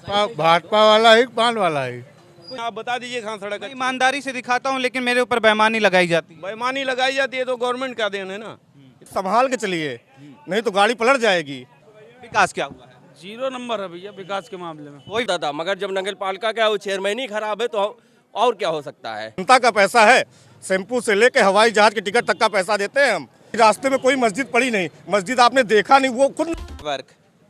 भाजपा वाला ही पान वाला ही। आप बता दीजिए कहाँ सड़क मैं ईमानदारी से दिखाता हूँ, लेकिन मेरे ऊपर बेईमानी लगाई जाती है। बेईमानी लगाई जाती है तो गवर्नमेंट का देन है ना। संभाल के चलिए, नहीं तो गाड़ी पलट जाएगी। विकास क्या हुआ है? 0 नंबर है भैया विकास के मामले में। वही दादा, मगर जब नगर पालिका का वो चेयरमैन ही खराब है तो और क्या हो सकता है। जनता का पैसा है, शैम्पू से लेके हवाई जहाज के टिकट तक का पैसा देते हैं हम। रास्ते में कोई मस्जिद पड़ी नहीं, मस्जिद आपने देखा नहीं, वो खुद वर्क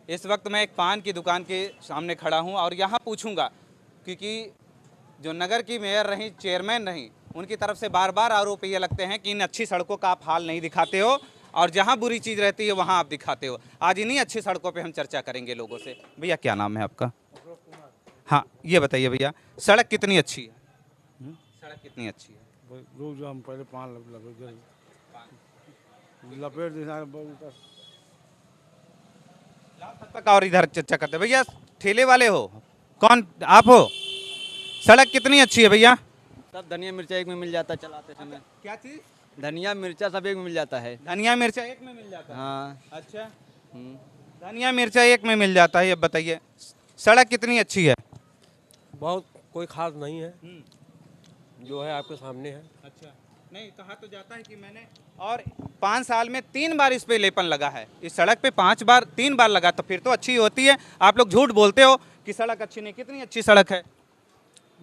इस वक्त मैं एक पान की दुकान के सामने खड़ा हूं और यहां पूछूंगा, क्योंकि जो नगर की मेयर रही, चेयरमैन रही, उनकी तरफ से बार बार आरोप ये लगते हैं कि इन अच्छी सड़कों का आप हाल नहीं दिखाते हो और जहां बुरी चीज़ रहती है वहां आप दिखाते हो। आज इन्हीं अच्छी सड़कों पे हम चर्चा करेंगे लोगों से। भैया क्या नाम है आपका? हाँ, ये बताइए भैया, सड़क कितनी अच्छी है? सड़क कितनी अच्छी है? रोज हम पहले पान लपेट देना तक और इधर चर्चा करते हैं। भैया ठेले वाले हो? कौन आप हो? सड़क कितनी अच्छी है भैया? सब धनिया मिर्चा एक में मिल जाता है चलाते समय। क्या चीज? धनिया मिर्चा सब एक में मिल जाता है। धनिया मिर्चा एक में मिल जाता है? हाँ। अच्छा, धनिया मिर्चा एक में मिल जाता है। ये बताइए सड़क कितनी अच्छी है? बहुत कोई खास नहीं है, जो है आपके सामने है। अच्छा, नहीं कहा तो जाता है कि मैंने और 5 साल में 3 बार इस पे लेपन लगा है। इस सड़क पे 3 बार लगा, तो फिर तो अच्छी होती है। आप लोग झूठ बोलते हो कि सड़क अच्छी नहीं। कितनी अच्छी सड़क है?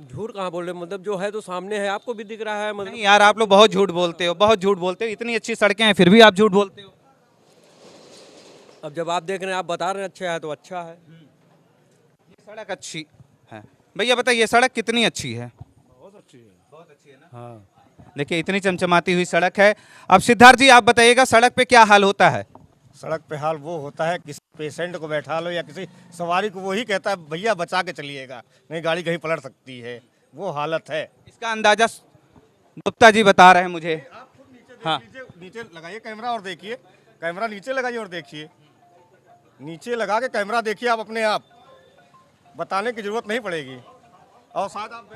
झूठ कहाँ बोल रहे, मतलब जो है तो सामने है, आपको भी दिख रहा है। मतलब नहीं यार, आप लोग बहुत झूठ बोलते हो, बहुत झूठ बोलते हो। इतनी अच्छी सड़कें हैं फिर भी आप झूठ बोलते हो। अब जब आप देख रहे हैं, आप बता रहे हैं अच्छा है तो अच्छा है। ये सड़क अच्छी है। भैया बताइए सड़क कितनी अच्छी है? बहुत अच्छी है। बहुत अच्छी है ना? हाँ। देखिए इतनी चमचमाती हुई सड़क है। अब सिद्धार्थ जी आप बताइएगा सड़क पे क्या हाल होता है? सड़क पे हाल वो होता है, किसी पेशेंट को बैठा लो या किसी सवारी को, वही कहता है भैया बचा के चलिएगा, नहीं गाड़ी कहीं पलट सकती है, वो हालत है। इसका अंदाजा गुप्ता जी बता रहे हैं मुझे। आप खुद नीचे हाँ। नीचे लगाइए कैमरा और देखिए, कैमरा नीचे लगाइए और देखिए, नीचे लगा के कैमरा देखिए, आप अपने आप बताने की जरूरत नहीं पड़ेगी। और साथ आप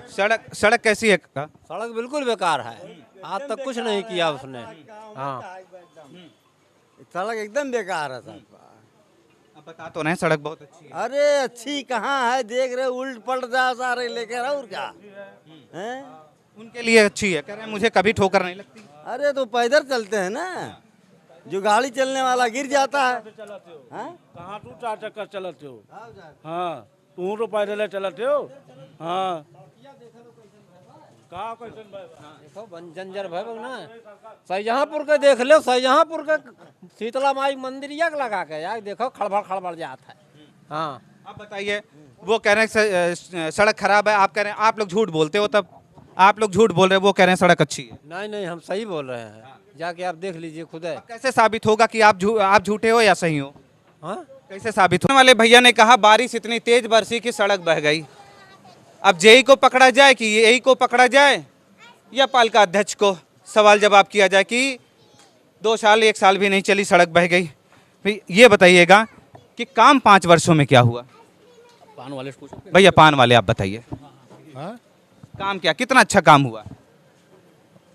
सड़क कैसी है का? सड़क बिल्कुल बेकार है, आज तक कुछ नहीं किया उसने। हाँ, सड़क एकदम बेकार है सब। अब बता तो रहे हैं सड़क बहुत अच्छी है। अरे अच्छी कहाँ है, देख रहे उल्ट पलट जा सारे लेकर और क्या हैं? उनके लिए अच्छी है, कह रहे हैं मुझे कभी ठोकर नहीं लगती। अरे तो पैदल चलते हैं ना, जो गाड़ी चलने वाला गिर जाता है। हाँ? कहाँ तू 4 चक्कर चलाते हो? हाँ, तू तो पैदल चलाते हो। हाँ, कहाँ क्वेश्चन भाई? देखो जंजर भाई ना, शाहजहाँपुर के देख लो, शाहजहाँपुर के शीतला माई मंदिर यक लगा के यार देखो, खड़बड़ खड़बड़ जाता है। हाँ, आप बताइए, वो कह रहे हैं सड़क खराब है, आप कह रहे हैं, आप लोग झूठ बोलते हो। तब आप लोग झूठ बोल रहे हैं, वो कह रहे हैं सड़क अच्छी है। नहीं हम सही बोल रहे हैं, जाके आप देख लीजिए खुद है। कैसे साबित होगा कि आप झूठे हो या सही हो? हाँ, कैसे साबित होने वाले भैया ने कहा बारिश इतनी तेज बरसी कि सड़क बह गई। अब जेई को पकड़ा जाए कि एई को पकड़ा जाए या पालिका अध्यक्ष को सवाल जवाब किया जाए कि 2 साल 1 साल भी नहीं चली सड़क बह गई। भाई ये बताइएगा कि काम 5 वर्षों में क्या हुआ? पान वाले से पूछो। भैया पान वाले आप बताइए हाँ? काम क्या, कितना अच्छा काम हुआ?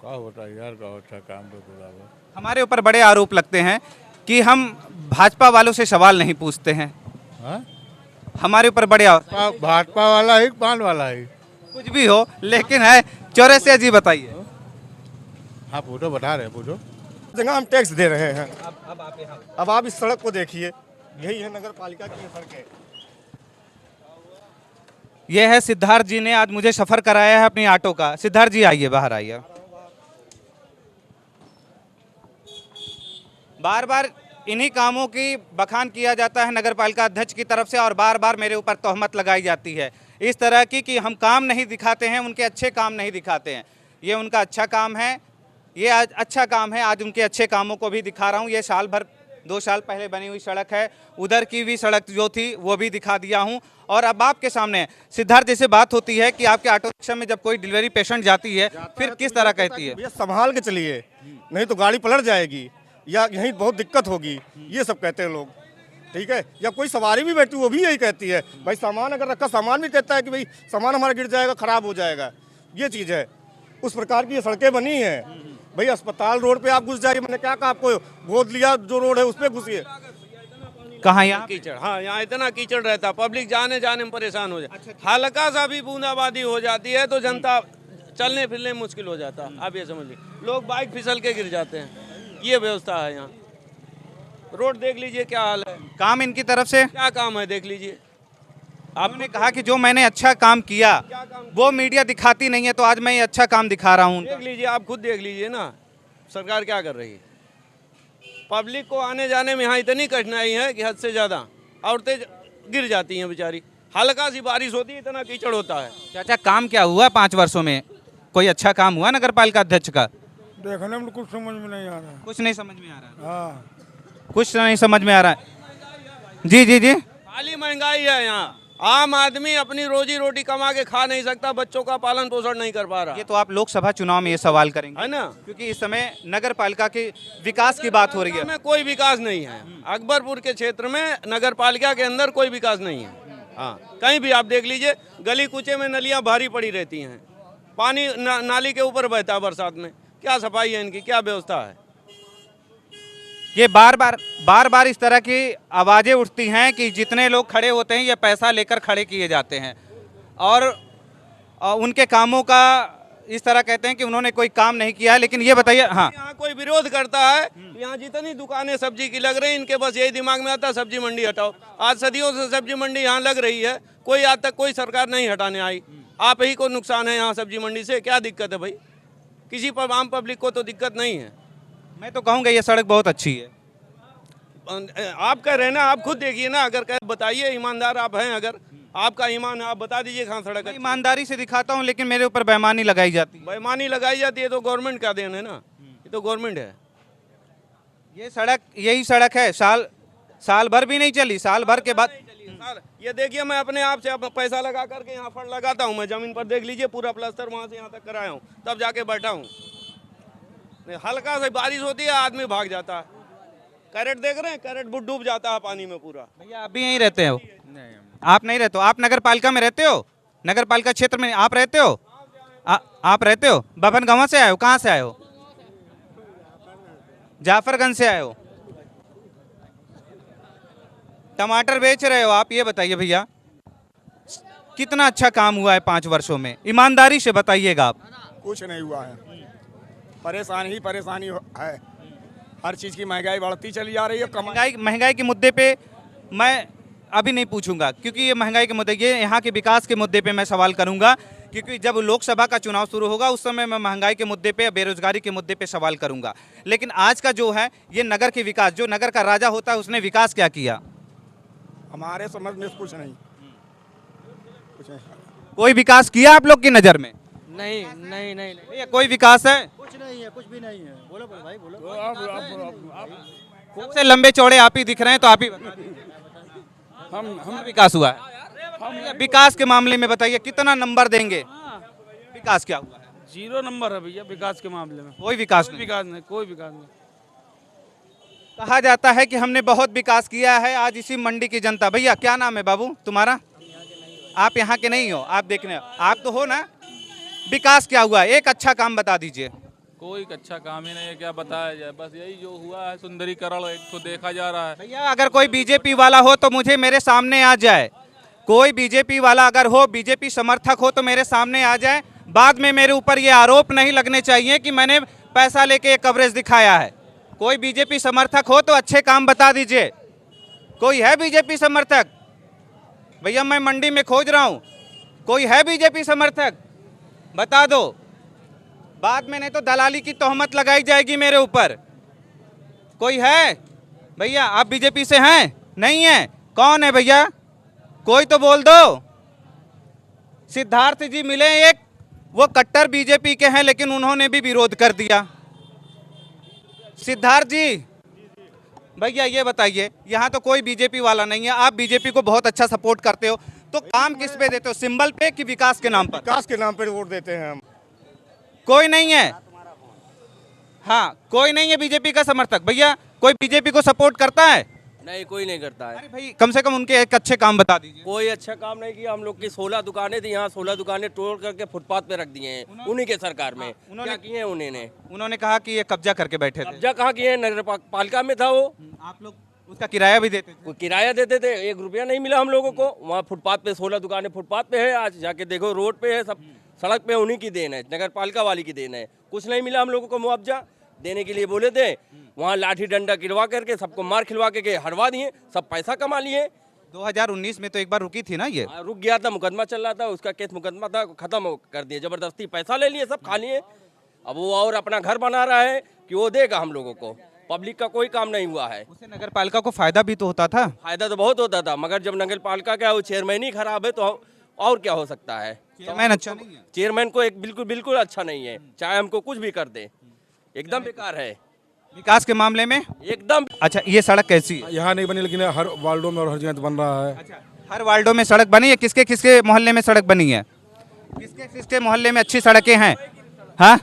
क्या होता है यार, क्या होता है काम तो पूरा हुआ। हमारे ऊपर बड़े आरोप लगते हैं कि हम भाजपा वालों से सवाल नहीं पूछते हैं। हाँ? हमारे ऊपर बड़े भाजपा वाला ही पान वाला ही। कुछ भी हो, लेकिन है चौरसिया जी बताइए। हाँ पूछो, बता रहे पूछो। जगह हम टैक्स दे रहे हैं। अब आप इस सड़क को देखिए, यही है नगर पालिका की सड़कें। ये है सिद्धार्थ जी ने आज मुझे सफर कराया है अपनी ऑटो का। सिद्धार्थ जी आइए, बाहर आइए। बार बार इन्हीं कामों की बखान किया जाता है नगर पालिका अध्यक्ष की तरफ से और बार बार मेरे ऊपर तोहमत लगाई जाती है इस तरह की कि हम काम नहीं दिखाते हैं, उनके अच्छे काम नहीं दिखाते हैं। ये उनका अच्छा काम है, ये आज अच्छा काम है, आज उनके अच्छे कामों को भी दिखा रहा हूँ। ये साल भर 2 साल पहले बनी हुई सड़क है, उधर की भी सड़क जो थी वो भी दिखा दिया हूँ। और अब आपके सामने सिद्धार्थ जैसे बात होती है कि आपके ऑटो रिक्शा में जब कोई डिलीवरी पेशेंट जाती है फिर किस तरह कहती है? भैया संभाल के चलिए, नहीं तो गाड़ी पलट जाएगी या यहीं बहुत दिक्कत होगी, ये सब कहते हैं लोग। ठीक है, या कोई सवारी भी बैठी वो भी यही कहती है, भाई सामान अगर रखा, सामान भी कहता है कि भाई सामान हमारा गिर जाएगा, खराब हो जाएगा, ये चीज़ है। उस प्रकार की ये सड़कें बनी हैं। भाई अस्पताल रोड पे आप घुस जाइए, मैंने क्या कहा आपको, गोद लिया जो रोड है उस पर घुसिए, कहाँ यहाँ? कीचड़, हाँ यहाँ इतना कीचड़ रहता, पब्लिक जाने जाने में परेशान हो जाए। हल्का सा भी बूंदाबांदी हो जाती है तो जनता चलने फिरने में मुश्किल हो जाता है। आप ये समझिए, लोग बाइक फिसल के गिर जाते हैं। ये व्यवस्था है यहाँ। रोड देख लीजिए क्या हाल है। काम इनकी तरफ से क्या काम है देख लीजिए। आपने कहा कि जो मैंने अच्छा काम किया वो मीडिया दिखाती नहीं है, तो आज मैं ये अच्छा काम दिखा रहा हूँ। देख लीजिए, आप खुद देख लीजिए ना सरकार क्या कर रही है। पब्लिक को आने जाने में यहाँ इतनी कठिनाई है कि हद से ज़्यादा। औरतें गिर जाती हैं बेचारी, हल्का सी बारिश होती है इतना कीचड़ होता है। चाचा काम क्या हुआ 5 वर्षों में? कोई अच्छा काम हुआ नगर पालिका अध्यक्ष का? देखने में कुछ समझ में नहीं आ रहा। कुछ नहीं समझ में आ रहा है। हाँ, कुछ नहीं समझ में आ रहा है। जी जी जी। खाली महंगाई है यहाँ। आम आदमी अपनी रोजी रोटी कमा के खा नहीं सकता, बच्चों का पालन पोषण नहीं कर पा रहा ये तो आप लोकसभा चुनाव में ये सवाल करेंगे, है ना। क्योंकि इस समय नगर पालिका के विकास की बात हो रही है। में कोई विकास नहीं है। अकबरपुर के क्षेत्र में नगर पालिका के अंदर कोई विकास नहीं है। हाँ, कहीं भी आप देख लीजिए, गली कूचे में नलियाँ भारी पड़ी रहती हैं, पानी नाली के ऊपर बहता है बरसात में। क्या सफाई है इनकी, क्या व्यवस्था है। ये बार बार इस तरह की आवाजें उठती हैं कि जितने लोग खड़े होते हैं ये पैसा लेकर खड़े किए जाते हैं, और उनके कामों का इस तरह कहते हैं कि उन्होंने कोई काम नहीं किया है। लेकिन ये बताइए, हाँ, यहाँ कोई विरोध करता है, यहाँ जितनी दुकानें सब्जी की लग रही हैं, इनके बस यही दिमाग में आता है सब्जी मंडी हटाओ। आज सदियों से सब्जी मंडी यहाँ लग रही है, कोई आज तक कोई सरकार नहीं हटाने आई। आप ही को नुकसान है यहाँ सब्जी मंडी से। क्या दिक्कत है भाई, किसी पर आम पब्लिक को तो दिक्कत नहीं है। मैं तो कहूँगा ये सड़क बहुत अच्छी है। आप कह रहे हैं ना, आप खुद देखिए ना, अगर कह बताइए, ईमानदार आप हैं, अगर आपका ईमान है आप बता दीजिए कहाँ सड़क मैं है। ईमानदारी से दिखाता हूँ, लेकिन मेरे ऊपर बेईमानी लगाई जाती है। बेईमानी लगाई जाती है तो गवर्नमेंट का देन है ना, ये तो गवर्नमेंट है। ये सड़क यही सड़क है, साल भर भी नहीं चली, साल भर के बाद सर ये देखिए, मैं अपने आप से अपना पैसा लगा करके यहाँ फंड लगाता हूँ। मैं जमीन पर देख लीजिए, पूरा प्लास्टर वहाँ से यहाँ तक कराया हूँ, तब जाके बैठा हूँ। हल्का सा बारिश होती है आदमी भाग जाता है। कैरेट देख रहे हैं, कैरेट डूब जाता है पानी में पूरा। भैया आप भी यहीं रहते हो? आप नहीं रहते हो? आप नगर पालिका में रहते हो? नगर पालिका क्षेत्र में आप रहते हो? आप रहते हो? बभन गाँव से आए हो? कहाँ से आए हो? जाफरगंज से आए हो? टमाटर बेच रहे हो आप? ये बताइए भैया, कितना अच्छा काम हुआ है 5 वर्षों में? ईमानदारी से बताइएगा आप। कुछ नहीं हुआ है, परेशानी ही परेशानी है। हर चीज़ की महंगाई बढ़ती चली जा रही है। महंगाई के मुद्दे पे मैं अभी नहीं पूछूंगा, क्योंकि ये महंगाई के मुद्दे, ये यहाँ के विकास के मुद्दे पे मैं सवाल करूंगा, क्योंकि जब लोकसभा का चुनाव शुरू होगा उस समय मैं महंगाई के मुद्दे पे, बेरोजगारी के मुद्दे पे सवाल करूंगा। लेकिन आज का जो है ये नगर के विकास, जो नगर का राजा होता है उसने विकास क्या किया? हमारे समझ में कुछ नहीं। कोई विकास किया आप लोग की नज़र में? नहीं नहीं नहीं नहीं भैया कोई विकास है? कुछ नहीं है, कुछ भी नहीं है। बोलो बोलो भाई बोलो। सबसे लंबे चौड़े आप ही दिख रहे हैं, तो आप ही बता दीजिए। हम विकास हुआ है? विकास के मामले में बताइए, कितना नंबर देंगे? विकास क्या हुआ है? 0 नंबर है भैया विकास के मामले में। कोई विकास कोई नहीं। विकास नहीं, कोई विकास नहीं। कहा जाता है कि हमने बहुत विकास किया है। आज इसी मंडी की जनता, भैया क्या नाम है बाबू तुम्हारा? आप यहाँ के नहीं हो, आप देखने आप तो हो ना। विकास क्या हुआ, एक अच्छा काम बता दीजिए। कोई अच्छा काम ही नहीं है, क्या बताया जाए। बस यही जो हुआ है सुंदरीकरण एक तो देखा जा रहा है। भैया अगर कोई बीजेपी वाला हो तो मुझे मेरे सामने आ जाए। कोई बीजेपी वाला अगर हो, बीजेपी समर्थक हो तो मेरे सामने आ जाए। बाद में मेरे ऊपर ये आरोप नहीं लगने चाहिए कि मैंने पैसा लेके ये कवरेज दिखाया है। कोई बीजेपी समर्थक हो तो अच्छे काम बता दीजिए। कोई है बीजेपी समर्थक? भैया मैं मंडी में खोज रहा हूँ, कोई है बीजेपी समर्थक? बता दो, बाद में नहीं तो दलाली की तोहमत लगाई जाएगी मेरे ऊपर। कोई है? भैया आप बीजेपी से हैं? नहीं है? कौन है भैया? कोई तो बोल दो। सिद्धार्थ जी मिले एक, वो कट्टर बीजेपी के हैं, लेकिन उन्होंने भी विरोध कर दिया। सिद्धार्थ जी भैया ये बताइए, यहाँ तो कोई बीजेपी वाला नहीं है, आप बीजेपी को बहुत अच्छा सपोर्ट करते हो, तो काम किस पे देते हो? सिंबल पे कि विकास के नाम पर? विकास के नाम पर वोट देते हैं हम। कोई नहीं है? हाँ, कोई नहीं है बीजेपी का समर्थक। भैया कोई बीजेपी को सपोर्ट करता है? नहीं, कोई नहीं करता है। अरे भाई कम से कम उनके एक अच्छे काम बता दीजिए। कोई अच्छा काम नहीं किया। हम लोग की 16 दुकानें थी, यहाँ 16 दुकानें तोड़ करके फुटपाथ पे रख दिए हैं उन्हीं के सरकार में। क्या किए हैं उन्होंने? उन्होंने कहा कि ये कब्जा करके बैठे थे। कब्जा कहाँ किए हैं? नगर पालिका में था वो। आप लोग उसका किराया भी देते थे। वो किराया देते थे, 1 रुपया नहीं मिला हम लोगों को। वहाँ फुटपाथ पे 16 दुकानें फुटपाथ पे है, आज जाके देखो रोड पे है, सब सड़क पे उन्हीं की देन है, नगर पालिका वाली की देन है। कुछ नहीं मिला हम लोगों को, मुआवजा देने के लिए बोले थे, वहाँ लाठी डंडा गिरवा करके सबको मार खिलवा के हरवा दिए, सब पैसा कमा लिए। 2019 में तो एक बार रुकी थी ना ये। रुक गया था, मुकदमा चल रहा था, उसका केस मुकदमा था, खत्म कर दिए, जबरदस्ती पैसा ले लिए, सब खा लिए। अब वो और अपना घर बना रहा है कि वो देगा हम लोगों को, पब्लिक का कोई काम नहीं हुआ है। उससे नगर पालिका को फायदा भी तो होता था। फायदा तो बहुत होता था, मगर जब नगर पालिका का वो चेयरमैन ही खराब है तो और क्या हो सकता है। चेयरमैन अच्छा नहीं है। चेयरमैन को एक बिल्कुल अच्छा नहीं है, चाहे हमको कुछ भी कर दे, एकदम बेकार है, विकास के मामले में एकदम। अच्छा, ये सड़क कैसी है? यहाँ नहीं बनी, लेकिन हर वार्डों में और हर जगह तो बन रहा है। हर वार्डों में सड़क बनी है। किसके किसके मोहल्ले में सड़क बनी है? किसके किसके मोहल्ले में अच्छी सड़कें हैं? हाँ,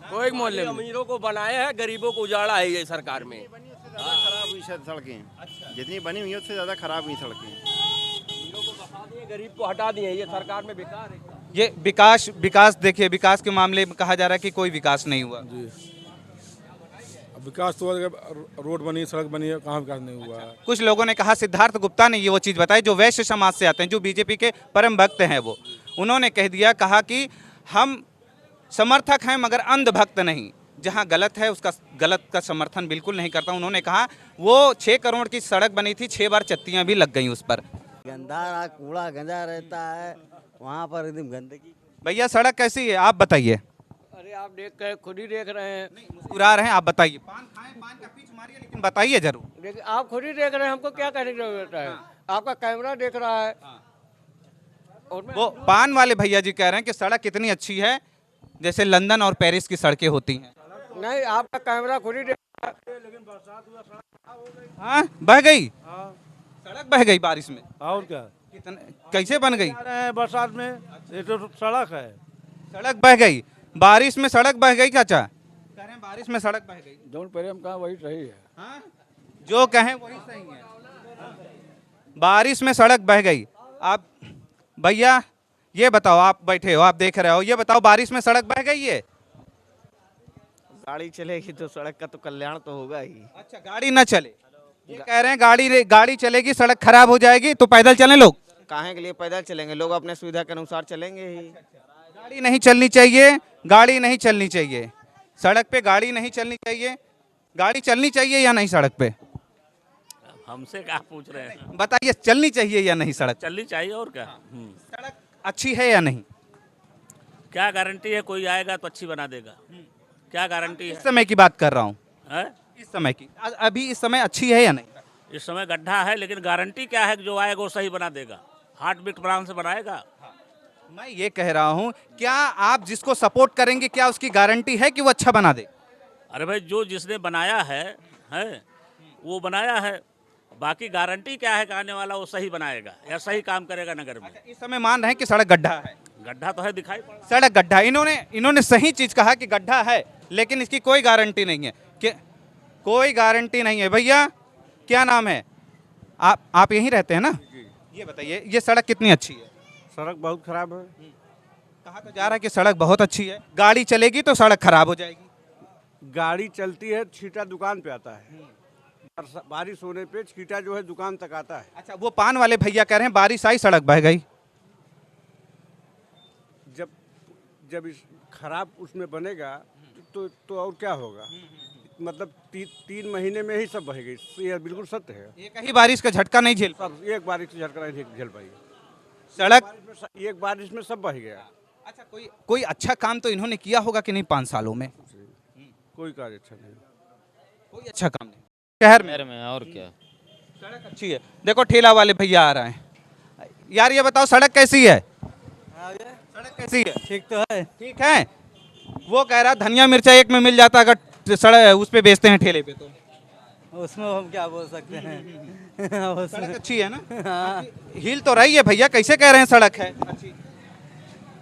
कोई मोहल्ले अमीरों को बनाया है, गरीबों को उजाड़ा है ये सरकार में। खराब हुई सड़कें, जितनी बनी हुई है उससे ज़्यादा खराब हुई सड़कें। अमीरों को बसा दिए, गरीब को हटा दिए, ये सरकार में बेकार है। ये विकास देखिए, विकास के मामले में कहा जा रहा है कि कोई विकास नहीं हुआ। जी, अब विकास तो रोड बनी, सड़क बनी है, कहाँ विकास नहीं हुआ है। कुछ लोगों ने कहा, सिद्धार्थ गुप्ता ने ये वो चीज़ बताई जो वैश्य समाज से आते हैं, जो बीजेपी के परम भक्त हैं, वो उन्होंने कह दिया, कहा कि हम समर्थक हैं मगर अंध भक्त नहीं। जहां गलत है उसका गलत का समर्थन बिल्कुल नहीं करता। उन्होंने कहा वो 6 करोड़ की सड़क बनी थी, 6 बार चत्तियां भी लग गई उस पर। गंदा कूड़ा गंजा रहता है वहाँ पर, एकदम गंदगी। भैया सड़क कैसी है आप बताइए? अरे आप देख कर खुद ही देख रहे हैं, मुस्कुरा रहे हैं, आप बताइए। पान खाएं, पान का पीछ मारिए, लेकिन बताइए जरूर। आप खुद ही देख रहे हैं, हमको क्या कहने की जरूरत है? आपका कैमरा देख रहा है। वो पान वाले भैया जी कह रहे हैं कि सड़क कितनी अच्छी है, जैसे लंदन और पेरिस की सड़कें होती हैं। नहीं, आपका कैमरा खुद ही देख रहा है। हाँ, बह गई सड़क, बह गई बारिश में। और क्या, कैसे बन गई? आ रहे हैं बरसात में, ये तो सड़क है। सड़क बह गई बारिश में, सड़क बह गई। चाचा कह रहे हैं बारिश में सड़क बह गई। जौन पहले हम कहा वही सही है। हाँ? जो कहें वही सही है। बारिश में सड़क बह गई। आप भैया ये बताओ, आप बैठे हो, आप देख रहे हो, ये बताओ बारिश में सड़क बह गई है? गाड़ी चलेगी तो सड़क का तो कल्याण तो होगा ही। अच्छा, गाड़ी ना चले, ये कह रहे हैं गाड़ी चलेगी सड़क खराब हो जाएगी तो पैदल चलें लोग। काहे के लिए पैदल चलेंगे, लोग अपने सुविधा के अनुसार चलेंगे ही। गाड़ी नहीं चलनी चाहिए, गाड़ी नहीं चलनी चाहिए सड़क पे, गाड़ी नहीं चलनी चाहिए। गाड़ी चलनी चाहिए या नहीं सड़क पे? हमसे क्या पूछ रहे हैं? बताइए, चलनी चाहिए या नहीं सड़क? चलनी चाहिए और क्या। सड़क अच्छी है या नहीं? क्या गारंटी है कोई आएगा तो अच्छी बना देगा? क्या गारंटी इस है? समय की बात कर रहा हूँ, है? इस समय की। अभी इस समय अच्छी है या नहीं? इस समय गड्ढा है, लेकिन गारंटी क्या है कि जो आएगा वो सही बना देगा? हार्ट बीट प्लान से बनाएगा? मैं ये कह रहा हूँ, क्या आप जिसको सपोर्ट करेंगे, क्या उसकी गारंटी है कि वो अच्छा बना दे? अरे भाई, जो जिसने बनाया है वो बनाया है, बाकी गारंटी क्या है कि आने वाला वो सही बनाएगा या सही काम करेगा नगर में। इस समय मान रहे हैं कि सड़क गड्ढा है। गड्ढा तो है, दिखाई पड़ रहा। सड़क गड्ढा, इन्होंने सही चीज कहा कि गड्ढा है, लेकिन इसकी कोई गारंटी नहीं है। कि कोई गारंटी नहीं है। भैया क्या नाम है? आप यहीं रहते हैं ना? ये बताइए, ये सड़क कितनी अच्छी है? सड़क बहुत खराब है। कहा तो जा रहा है कि सड़क बहुत अच्छी है, गाड़ी चलेगी तो सड़क खराब हो जाएगी। गाड़ी चलती है, छींटा दुकान पे आता है। बारिश होने पे छींटा जो है दुकान तक आता है। अच्छा, वो पान वाले भैया कह रहे हैं बारिश आई सड़क बह गई। जब इस खराब उसमें बनेगा तो और क्या होगा? मतलब 3 महीने में ही सब बह गई, ये बिल्कुल सत्य है। एक ही बारिश का झटका नहीं झेल सब एक बारिश से झटका नहीं झेल पाई। सड़क एक बारिश में सब बह गया। अच्छा, कोई अच्छा काम तो इन्होंने किया होगा कि नहीं 5 सालों में? कोई कार्य अच्छा नहीं, कोई अच्छा काम नहीं शहर में। और क्या, सड़क अच्छी है। देखो ठेला वाले भैया आ रहे हैं। यार ये बताओ, सड़क कैसी है? सड़क कैसी है? ठीक तो है। ठीक है। वो कह रहा धनिया मिर्चा एक में मिल जाता अगर सड़क उस पे बेचते हैं ठेले पे, तो उसमें हम क्या बोल सकते हैं। सड़क अच्छी है ना? हिल तो रही है भैया, कैसे कह रहे हैं सड़क है अच्छी?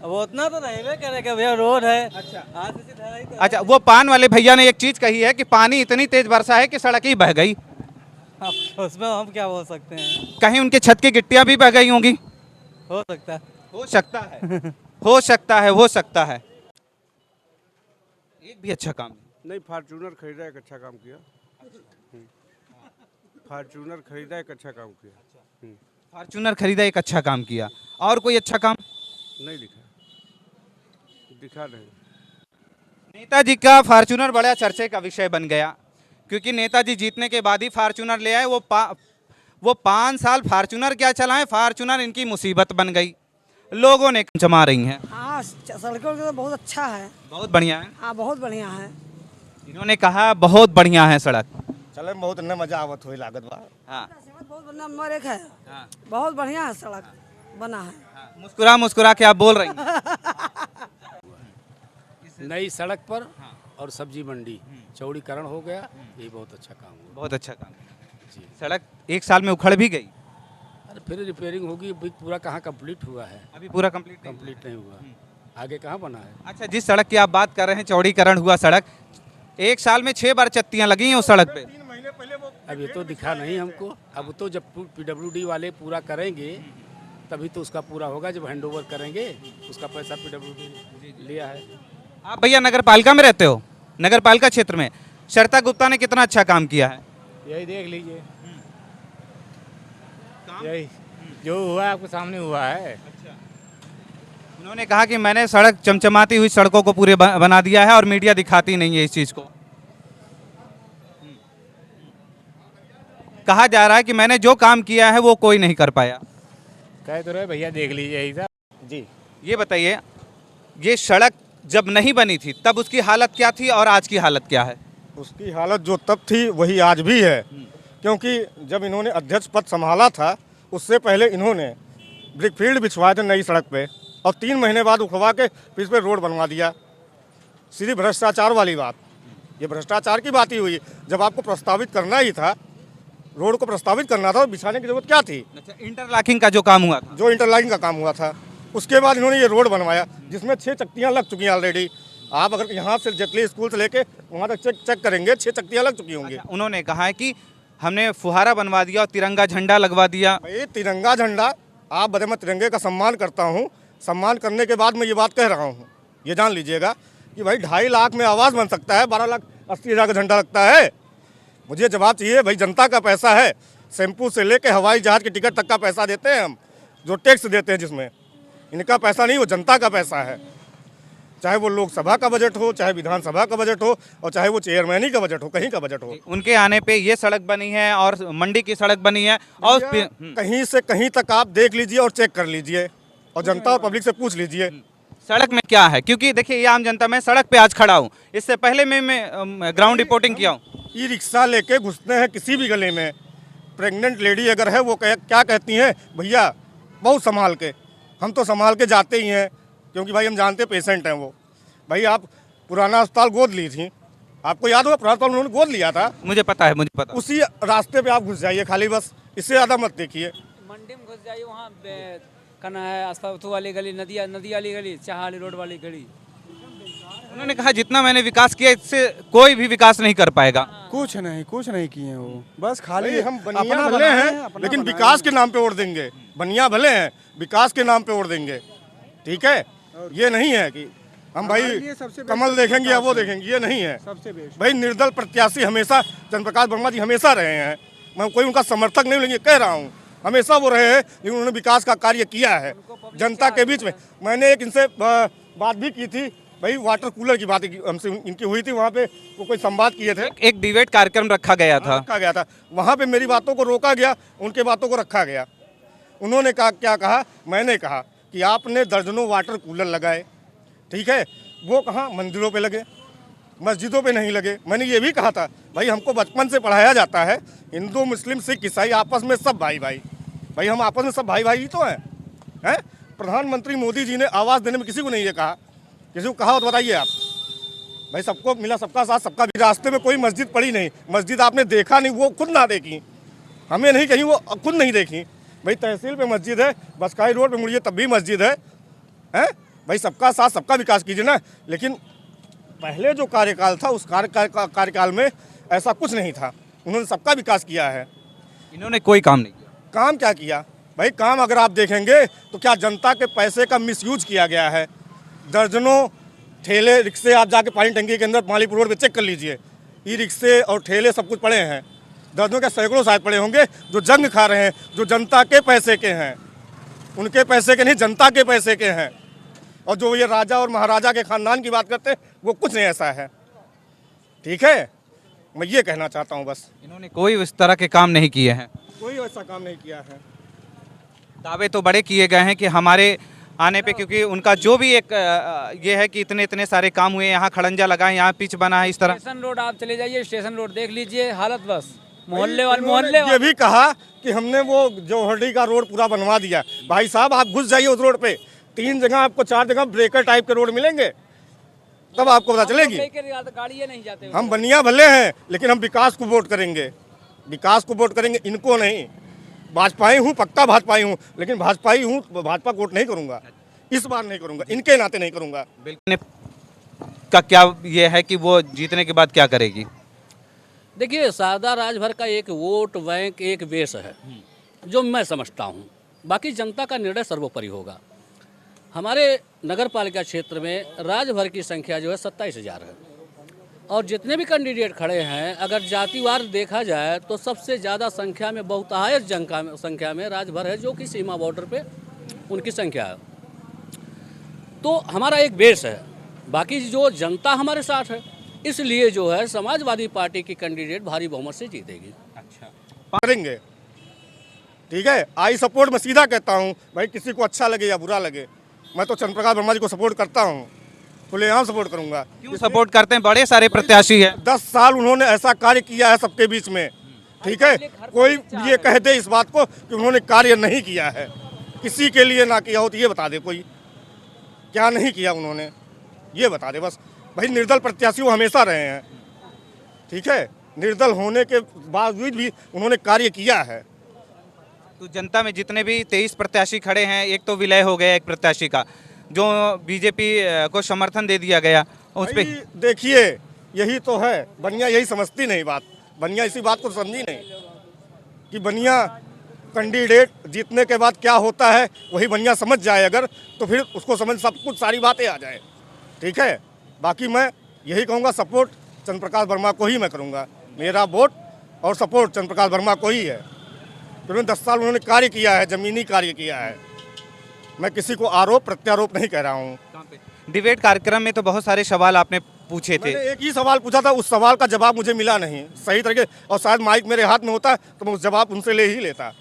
वो उतना तो नहीं करेगा भैया, रोड है। अच्छा, वो पान वाले भैया ने एक चीज कही है कि पानी इतनी तेज बरसा है कि सड़क ही बह गई। उसमें हम क्या बोल सकते हैं। कहीं उनके छत की गिट्टियां भी बह गई होंगी। हो सकता है, हो सकता है, हो सकता है, हो सकता है। एक भी अच्छा काम नहीं, फॉर्च्यूनर खरीदा, एक अच्छा काम किया। फॉर्चूनर खरीदा, एक अच्छा काम किया। फॉर्चूनर खरीदा, एक अच्छा काम किया। और कोई अच्छा काम नहीं दिखा नहीं। नेताजी का फॉर्चूनर बड़ा चर्चे का विषय बन गया, क्योंकि नेताजी जीतने के बाद ही फॉर्चूनर ले आए। वो 5 साल फॉर्चूनर क्या चलाएं, फॉर्चूनर इनकी मुसीबत बन गई, लोगों ने जमा रही हैं। हाँ, सड़कों का तो बहुत अच्छा है, बहुत बढ़िया है। हाँ बहुत बढ़िया है। इन्होंने कहा बहुत बढ़िया है सड़क। चले बहुत न मजा आवत हुई लागत बा। हाँ, बहुत बढ़िया नंबर 1 है। बहुत बढ़िया है सड़क बना है। मुस्कुरा मुस्कुरा के आप बोल रही हैं। नई सड़क पर और सब्जी मंडी चौड़ीकरण हो गया, ये बहुत अच्छा काम हुआ। बहुत अच्छा काम जी। सड़क 1 साल में उखड़ भी गई। अरे फिर रिपेयरिंग होगी, अभी पूरा कहाँ कंप्लीट हुआ है? अभी पूरा कंप्लीट नहीं हुआ, आगे कहाँ बना है? अच्छा, जिस सड़क की आप बात कर रहे हैं, चौड़ीकरण हुआ सड़क, 1 साल में 6 बार चत्तियां लगी हैं उस सड़क पे। अब ये तो दिखा नहीं हमको, अब तो जब PWD वाले पूरा करेंगे तभी तो उसका पूरा होगा, जब हैंडओवर करेंगे उसका पैसा PWD लिया है। आप भैया नगर पालिका में रहते हो, नगर पालिका क्षेत्र में श्रद्धा गुप्ता ने कितना अच्छा काम किया है? यही देख लीजिए, यही जो हुआ आपके सामने हुआ है। उन्होंने कहा कि मैंने सड़क चमचमाती हुई सड़कों को पूरे बना दिया है और मीडिया दिखाती नहीं है इस चीज को। कहा जा रहा है कि मैंने जो काम किया है वो कोई नहीं कर पाया। कह तो रहे भैया, देख लीजिए यही था जी। ये बताइए, ये सड़क जब नहीं बनी थी तब उसकी हालत क्या थी और आज की हालत क्या है? उसकी हालत जो तब थी वही आज भी है, क्योंकि जब इन्होंने अध्यक्ष पद संभाला था उससे पहले इन्होंने ब्रिक फील्ड बिछवाए थे नई सड़क पे, और 3 महीने बाद उखवा के फिर पे रोड बनवा दिया। सीधी भ्रष्टाचार वाली बात, ये भ्रष्टाचार की बात ही हुई। जब आपको प्रस्तावित करना ही था, रोड को प्रस्तावित करना था, तो बिछाने की जरूरत क्या थी? अच्छा, इंटरलॉकिंग का जो काम हुआ था, जो इंटरलॉकिंग का काम हुआ था, उसके बाद इन्होंने ये रोड बनवाया जिसमें 6 चक्तियाँ लग चुकी हैं ऑलरेडी। आप अगर यहाँ से जेटली स्कूल से लेके वहाँ तक चेक करेंगे, 6 चक्तियाँ लग चुकी होंगी। उन्होंने कहा है कि हमने फुहारा बनवा दिया और तिरंगा झंडा लगवा दिया। भाई तिरंगा झंडा, आप बता, मैं तिरंगे का सम्मान करता हूँ, सम्मान करने के बाद मैं ये बात कह रहा हूँ, ये जान लीजिएगा कि भाई 2.5 लाख में आवाज़ बन सकता है, 12,80,000 का झंडा लगता है। मुझे जवाब चाहिए भाई, जनता का पैसा है, शैम्पू से लेके हवाई जहाज़ की टिकट तक का पैसा देते हैं हम, जो टैक्स देते हैं, जिसमें इनका पैसा नहीं, वो जनता का पैसा है। चाहे वो लोकसभा का बजट हो, चाहे विधानसभा का बजट हो, और चाहे वो चेयरमैन ही का बजट हो, कहीं का बजट हो। उनके आने पे ये सड़क बनी है और मंडी की सड़क बनी है, और कहीं से कहीं तक आप देख लीजिए और चेक कर लीजिए, और जनता और पब्लिक से पूछ लीजिए सड़क में क्या है। क्योंकि देखिए, ये आम जनता, मैं सड़क पे आज खड़ा हूँ, इससे पहले मैं ग्राउंड रिपोर्टिंग किया हूँ। ई रिक्शा लेके घुसते हैं किसी भी गली में, प्रेग्नेंट लेडी अगर है, वो क्या कहती हैं, भैया बहुत संभाल के, हम तो संभाल के जाते ही हैं, क्योंकि भाई हम जानते पेशेंट हैं वो। भाई आप पुराना अस्पताल गोद ली थी, आपको याद होगा, पुराना अस्पताल उन्होंने गोद लिया था। मुझे पता है, मुझे पता। उसी रास्ते पे आप घुस जाइए खाली, बस इससे ज़्यादा मत देखिए। मंडी में घुस जाइए, वहाँ कना है अस्पताल वाली गली, नदी वाली गली, चाहाली रोड वाली गली। उन्होंने कहा जितना मैंने विकास किया, इससे कोई भी विकास नहीं कर पाएगा। कुछ नहीं किए वो, बस खाली हम बनिया भले हैं, लेकिन विकास के नाम पे वोट देंगे। बनिया भले हैं, विकास के नाम पे वोट देंगे, ठीक है। ये नहीं है कि हम भाई कमल देखेंगे या वो देखेंगे, ये नहीं है। भाई निर्दल प्रत्याशी हमेशा चंद्रप्रकाश वर्मा जी हमेशा रहे हैं, मैं कोई उनका समर्थक नहीं, लेकिन कह रहा हूँ हमेशा वो रहे हैं, लेकिन उन्होंने विकास का कार्य किया है जनता के बीच में। मैंने एक इनसे बात भी की थी, भाई वाटर कूलर की बात हमसे इनकी हुई थी, वहाँ पे वो कोई संवाद किए थे, एक डिबेट कार्यक्रम रखा गया था, वहाँ पे मेरी बातों को रोका गया, उनके बातों को रखा गया। उन्होंने कहा, क्या कहा, मैंने कहा कि आपने दर्जनों वाटर कूलर लगाए, ठीक है, वो कहाँ मंदिरों पे लगे, मस्जिदों पे नहीं लगे। मैंने ये भी कहा था, भाई हमको बचपन से पढ़ाया जाता है, हिंदू मुस्लिम सिख ईसाई आपस में सब भाई भाई, भाई हम आपस में सब भाई भाई ही तो हैं। प्रधानमंत्री मोदी जी ने आवास देने में किसी को नहीं ये कहा, किसी को कहा हो तो बताइए आप। भाई सबको मिला, सबका साथ सबका भी। रास्ते में कोई मस्जिद पड़ी नहीं, मस्जिद आपने देखा नहीं, वो खुद ना देखी, हमें नहीं कहीं, वो खुद नहीं देखी। भाई तहसील पे मस्जिद है, बसकाई रोड पे मुड़िए तब भी मस्जिद है। भाई सबका साथ सबका विकास कीजिए ना। लेकिन पहले जो कार्यकाल था, उस कार्यकाल में ऐसा कुछ नहीं था, उन्होंने सबका विकास किया है। इन्होंने कोई काम नहीं किया। काम क्या किया भाई? काम अगर आप देखेंगे तो क्या जनता के पैसे का मिसयूज किया गया है। दर्जनों ठेले रिक्शे, आप जाके पानी टंकी के अंदर मालीपुर रोड पे चेक कर लीजिए, ई रिक्शे और ठेले सब कुछ पड़े हैं। दर्जनों के सैकड़ों साथ पड़े होंगे जो जंग खा रहे हैं, जो जनता के पैसे के हैं, उनके पैसे के नहीं, जनता के पैसे के हैं। और जो ये राजा और महाराजा के खानदान की बात करते हैं वो कुछ नहीं ऐसा है। ठीक है, मैं ये कहना चाहता हूँ बस। इन्होंने कोई इस तरह के काम नहीं किए हैं, कोई ऐसा काम नहीं किया है। दावे तो बड़े किए गए हैं कि हमारे आने पे, क्योंकि उनका जो भी एक ये है कि इतने इतने सारे काम हुए, यहाँ खड़ंजा लगा है, यहाँ पिच बना है, इस तरह। स्टेशन रोड आप चले जाइए, स्टेशन रोड देख लीजिए, हालत बस मोहल्ले ये भी कहा कि हमने वो जौहरी का रोड पूरा बनवा दिया। भाई साहब आप घुस जाइए उस रोड पे, 3 जगह आपको 4 जगह ब्रेकर टाइप के रोड मिलेंगे, तब आपको पता चलेगी। गाड़ियाँ नहीं जाते। हम बनिया भले हैं लेकिन हम विकास को वोट करेंगे, विकास को वोट करेंगे, इनको नहीं। भाजपाई हूँ, पक्का भाजपाई हूँ, लेकिन भाजपाई हूँ, भाजपा को वोट नहीं करूँगा, इस बार नहीं करूँगा, इनके नाते नहीं करूँगा। का क्या ये है कि वो जीतने के बाद क्या करेगी? देखिए, सादा राजभर का एक वोट बैंक एक बेस है जो मैं समझता हूँ, बाकी जनता का निर्णय सर्वोपरि होगा। हमारे नगर पालिका क्षेत्र में राजभर की संख्या जो है 27,000 है और जितने भी कैंडिडेट खड़े हैं अगर जातिवार देखा जाए तो सबसे ज़्यादा संख्या में बहुतायत संख्या में राजभर है, जो कि सीमा बॉर्डर पे उनकी संख्या है। तो हमारा एक बेस है, बाकी जो जनता हमारे साथ है, इसलिए जो है समाजवादी पार्टी की कैंडिडेट भारी बहुमत से जीतेगी। अच्छा करेंगे, ठीक है। आई सपोर्ट मैं सीधा कहता हूँ भाई, किसी को अच्छा लगे या बुरा लगे, मैं तो चंद्र प्रकाश वर्मा जी को सपोर्ट करता हूँ, खुलेआम सपोर्ट करूंगा। क्यों सपोर्ट करते हैं? बड़े सारे प्रत्याशी हैं। 10 साल उन्होंने ऐसा कार्य किया है सबके बीच में, ठीक है। कोई ये कह दे इस बात को कि उन्होंने कार्य नहीं किया है, किसी के लिए ना किया हो तो ये बता दे कोई, क्या नहीं किया उन्होंने, ये बता दे बस। भाई निर्दल प्रत्याशी वो हमेशा रहे हैं, ठीक है, निर्दल होने के बावजूद भी उन्होंने कार्य किया है। तो जनता में जितने भी 23 प्रत्याशी खड़े हैं, एक तो विलय हो गया एक प्रत्याशी का, जो बीजेपी को समर्थन दे दिया गया, उस पे देखिए यही तो है, बनिया यही समझती नहीं बात, बनिया इसी बात को समझी नहीं कि बनिया कैंडिडेट जीतने के बाद क्या होता है वही बनिया समझ जाए अगर, तो फिर उसको समझ सब कुछ सारी बातें आ जाए, ठीक है। बाकी मैं यही कहूँगा, सपोर्ट चंद्र प्रकाश वर्मा को ही मैं करूँगा, मेरा वोट और सपोर्ट चंद्र प्रकाश वर्मा को ही है, क्योंकि 10 साल उन्होंने कार्य किया है, ज़मीनी कार्य किया है। मैं किसी को आरोप प्रत्यारोप नहीं कह रहा हूँ। डिबेट कार्यक्रम में तो बहुत सारे सवाल आपने पूछे थे, मैंने एक ही सवाल पूछा था, उस सवाल का जवाब मुझे मिला नहीं सही तरीके, और शायद माइक मेरे हाथ में होता तो मैं उस जवाब उनसे ले ही लेता।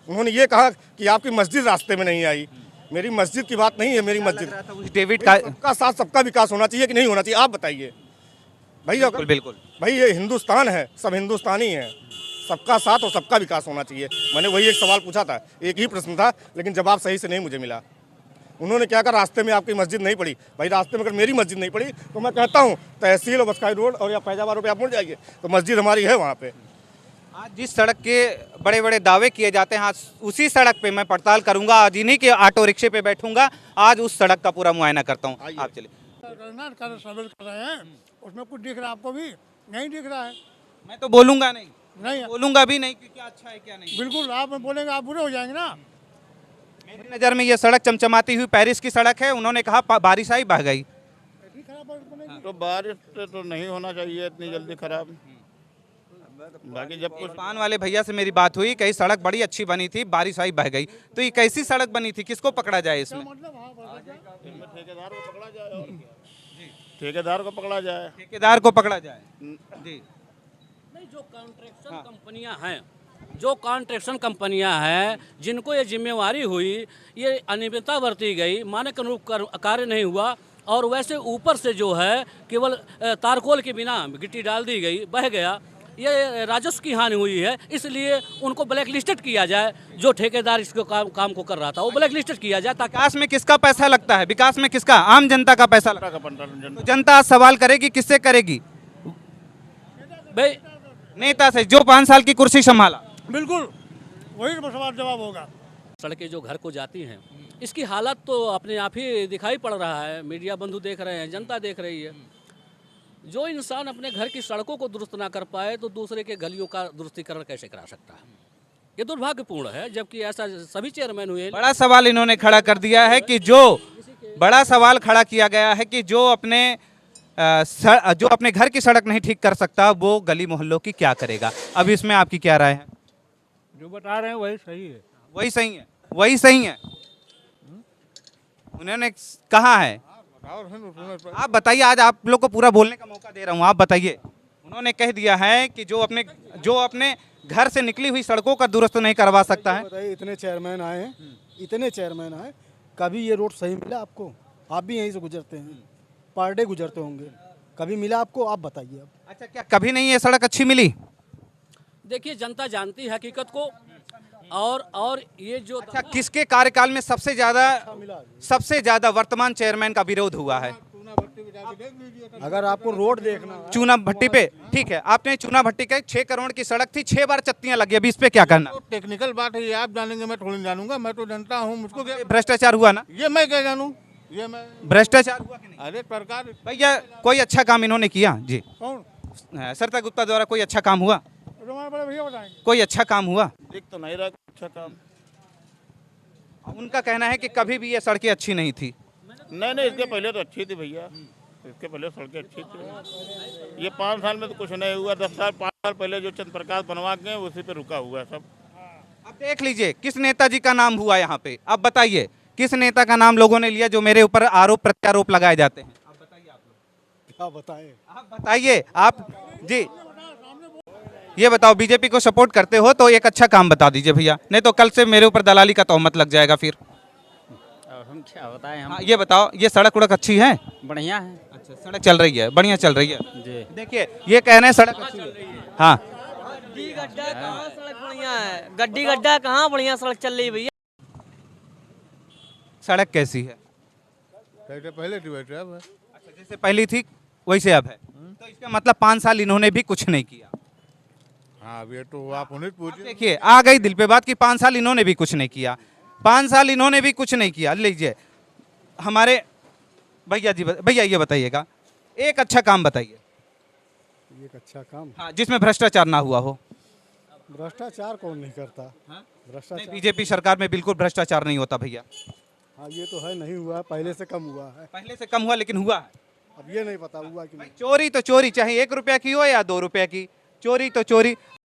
उन्होंने ये कहा कि आपकी मस्जिद रास्ते में नहीं आई, मेरी मस्जिद की बात नहीं है, मेरी मस्जिद डेविड सबका साथ सबका विकास होना चाहिए कि नहीं होना चाहिए, आप बताइए भैया। बिल्कुल भाई ये हिंदुस्तान है, सब हिंदुस्तानी हैं, सबका साथ और सबका विकास होना चाहिए। मैंने वही एक सवाल पूछा था, एक ही प्रश्न था, लेकिन जवाब सही से नहीं मुझे मिला। उन्होंने क्या कहा, रास्ते में आपकी मस्जिद नहीं पड़ी। भाई रास्ते में अगर मेरी मस्जिद नहीं पड़ी तो मैं कहता हूँ तहसील और बस्काई रोड और या फैजाबाद रोड पे आप मुड़ जाइए तो मस्जिद हमारी है वहाँ पे। आज जिस सड़क के बड़े बड़े दावे किए जाते हैं, आज उसी सड़क पे मैं पड़ताल करूंगा, आज इन्हीं के ऑटो रिक्शे पे बैठूंगा, आज उस सड़क का पूरा मुआयना करता हूँ। आप चलिए। कर रहे हैं, उसमें कुछ दिख रहा है आपको? भी नहीं दिख रहा है। मैं तो बोलूंगा नहीं, नहीं बोलूंगा भी नहीं कि क्या अच्छा है क्या नहीं। बिल्कुल, आप बोलेंगे आप बुरे हो जाएंगे ना। मेरी नज़र में ये सड़क चमचमाती हुई पेरिस की सड़क है, उन्होंने कहा बारिश आई बह गई। तो बारिश तो नहीं होना चाहिए इतनी जल्दी खराब। बाकी जब कुछ पान वाले भैया से मेरी बात हुई, कहीं सड़क बड़ी अच्छी बनी थी, बारिश आई बह गई, तो ये कैसी सड़क बनी थी, किसको पकड़ा जाए इसमें? ठेकेदार को पकड़ा जाए, ठेकेदार को पकड़ा जाए, ठेकेदार को पकड़ा जाए जी। जो कॉन्ट्रैक्शन कंपनियां हैं जिनको ये जिम्मेवारी हुई, ये अनियमितता बरती गई, मानक के अनुरूप कार्य नहीं हुआ, और वैसे ऊपर से जो है केवल तारकोल के बिना गिट्टी डाल दी गई, बह गया, ये राजस्व की हानि हुई है। इसलिए उनको ब्लैक लिस्टेड किया जाए, जो ठेकेदार इसको काम को कर रहा था वो ब्लैक लिस्टेड किया जाए। ताकि विकास में किसका पैसा लगता है, विकास में किसका, आम जनता का पैसा लगता है। तो जनता आज सवाल करेगी, किससे करेगी? भाई नेता से, जो 5 साल की कुर्सी संभाला। बिल्कुल वही सवाल जवाब होगा। सड़कें जो घर को जाती हैं, इसकी हालत तो अपने आप ही दिखाई पड़ रहा है, मीडिया बंधु देख रहे हैं, जनता देख रही है। जो इंसान अपने घर की सड़कों को दुरुस्त ना कर पाए तो दूसरे के गलियों का दुरुस्तीकरण कैसे करा सकता है? ये दुर्भाग्यपूर्ण है, जबकि ऐसा सभी चेयरमैन हुए। बड़ा सवाल इन्होंने खड़ा कर दिया है कि जो बड़ा सवाल खड़ा किया गया है कि जो अपने जो अपने घर की सड़क नहीं ठीक कर सकता वो गली मोहल्लों की क्या करेगा। अब इसमें आपकी क्या राय है? जो बता रहे हैं वही सही है। वही सही है, वही सही है, उन्होंने कहा है। आप बताइए, आज आप लोग को पूरा बोलने का मौका दे रहा हूँ, आप बताइए। उन्होंने कह दिया है कि जो अपने घर से निकली हुई सड़कों का दुरुस्त नहीं करवा सकता है। बताइए, इतने चेयरमैन आए हैं, इतने चेयरमैन आए, कभी ये रोड सही मिला आपको? आप भी यहीं से गुजरते हैं, पर डे गुजरते होंगे, कभी मिला आपको? आप बताइए। अब अच्छा, क्या कभी नहीं ये सड़क अच्छी मिली? देखिए, जनता जानती है हकीकत को। और ये जो अच्छा, किसके कार्यकाल में सबसे ज्यादा वर्तमान चेयरमैन का विरोध हुआ है? अगर आपको रोड देखना है, चूना भट्टी पे, ठीक है, आपने चूना भट्टी के 6 करोड़ की सड़क थी, 6 बार चत्तियां लगी, अभी इस पे क्या करना? तो टेक्निकल बात है, ये आप जानेंगे, मैं थोड़ी जानूंगा, मैं तो जनता हूँ, मुझको क्या भ्रष्टाचार हुआ ना? ये मैं क्या जानूँ, ये मैं भ्रष्टाचार हुआ कि नहीं? अरे सरकार भैया, कोई अच्छा काम इन्होंने किया जी? कौन? सरिता गुप्ता द्वारा कोई अच्छा काम हुआ? हमारे बड़े भैया बताएंगे। कोई अच्छा काम हुआ? दिख तो नहीं रहा अच्छा काम। उनका कहना है कि कभी भी ये सड़कें अच्छी नहीं थी। नहीं, इसके पहले तो अच्छी थी भैया, इसके पहले सड़कें अच्छी थी। ये 5 साल में तो कुछ नहीं हुआ, 10 साल 5 साल पहले जो चंद्र प्रकाश बनवा गए उसी पे रुका हुआ है सब। अब देख लीजिए किस नेताजी का नाम हुआ यहाँ पे, अब बताइए किस नेता का नाम लोगों ने लिया जो मेरे ऊपर आरोप प्रत्यारोप लगाए जाते हैं? अब बताइए, आप लोग क्या बताएं? आप बताइए, आप जी ये बताओ, बीजेपी को सपोर्ट करते हो तो एक अच्छा काम बता दीजिए भैया, नहीं तो कल से मेरे ऊपर दलाली का तोहमत लग जाएगा फिर। हम क्या बताएं हम। हाँ, ये बताओ, ये सड़क उड़क अच्छी है? बढ़िया है। अच्छा, सड़क चल रही है, बढ़िया चल रही है जी। देखिए, ये कह रहे हैं सड़क अच्छी है। हाँ, गड्डी गड्ढा कहाँ सड़क बढ़िया है, गड्डी गड्ढा कहाँ बढ़िया सड़क चल रही है भैया। सड़क कैसी है? पहले थी वैसे अब है। अच्छा, जैसे पहली थी वैसे अब है, तो इसका मतलब 5 साल इन्होंने भी कुछ नहीं किया। हाँ, ये तो आप उन्हें पूछिए। देखिए, आ गई दिल पे बात कि 5 साल इन्होंने भी कुछ नहीं किया, 5 साल इन्होंने भी कुछ नहीं किया। लीजिए हमारे भैया जी, भैया ये बताइएगा, एक अच्छा काम बताइए। एक अच्छा काम? हाँ, जिसमें भ्रष्टाचार ना हुआ हो। भ्रष्टाचार कौन नहीं करता? भ्रष्टाचार बीजेपी सरकार में बिल्कुल भ्रष्टाचार नहीं होता भैया। हाँ, ये तो है, नहीं हुआ, पहले से कम हुआ है। पहले से कम हुआ, लेकिन हुआ है। अब ये नहीं पता हुआ कि नहीं। चोरी तो चोरी, चाहे 1 रुपया की हो या 2 रुपया की, चोरी तो चोरी।